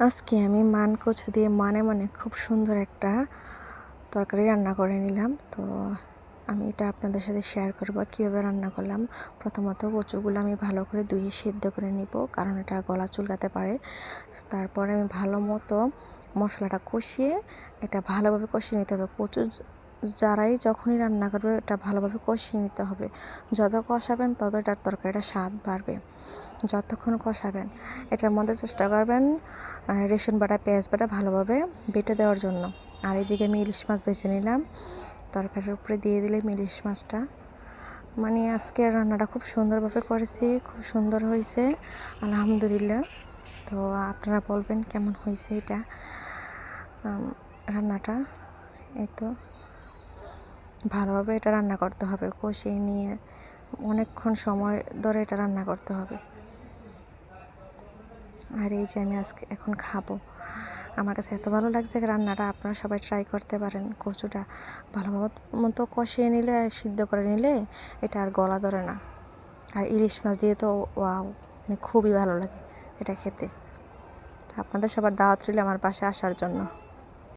আজকে আমি মান কচু দিয়ে মানে খুব সুন্দর একটা তরকারি রান্না করে নিলাম। তো আমি এটা আপনাদের সাথে শেয়ার করব কীভাবে রান্না করলাম। প্রথমত কচুগুলো আমি ভালো করে ধুয়ে সিদ্ধ করে নিব, কারণ এটা গলা চুলকাতে পারে। তারপরে আমি ভালো মতো মশলাটা কষিয়ে এটা ভালোভাবে কষিয়ে নিতে হবে। কচু যারাই যখনই রান্না করবে এটা ভালোভাবে কষিয়ে নিতে হবে। যত কষাবেন তত এটার তরকারিটা স্বাদ বাড়বে। যতক্ষণ কষাবেন এটার মধ্যে চেষ্টা করবেন রসুন বাটা পেঁয়াজ বাটা ভালোভাবে বেটে দেওয়ার জন্য। আর এদিকে আমি ইলিশ মাছ বেছে নিলাম, তরকারির উপরে দিয়ে দিলে ইলিশ মাছটা। মানে আজকে রান্নাটা খুব সুন্দরভাবে করেছি, খুব সুন্দর হয়েছে আলহামদুলিল্লাহ। তো আপনারা বলবেন কেমন হয়েছে এটা রান্নাটা। এই তো ভালোভাবে এটা রান্না করতে হবে, কষিয়ে নিয়ে অনেকক্ষণ সময় ধরে এটা রান্না করতে হবে। আর এই যে আমি আজকে এখন খাবো, আমার কাছে এত ভালো লাগছে রান্নাটা। আপনারা সবাই ট্রাই করতে পারেন। কচুটা ভালোভাবে মতো কষিয়ে নিলে, সিদ্ধ করে নিলে এটা আর গলা ধরে না। আর ইলিশ মাছ দিয়ে তো ওয়াও, মানে খুবই ভালো লাগে এটা খেতে। আপনাদের সবার দাওয়াত রইল আমার পাশে আসার জন্য।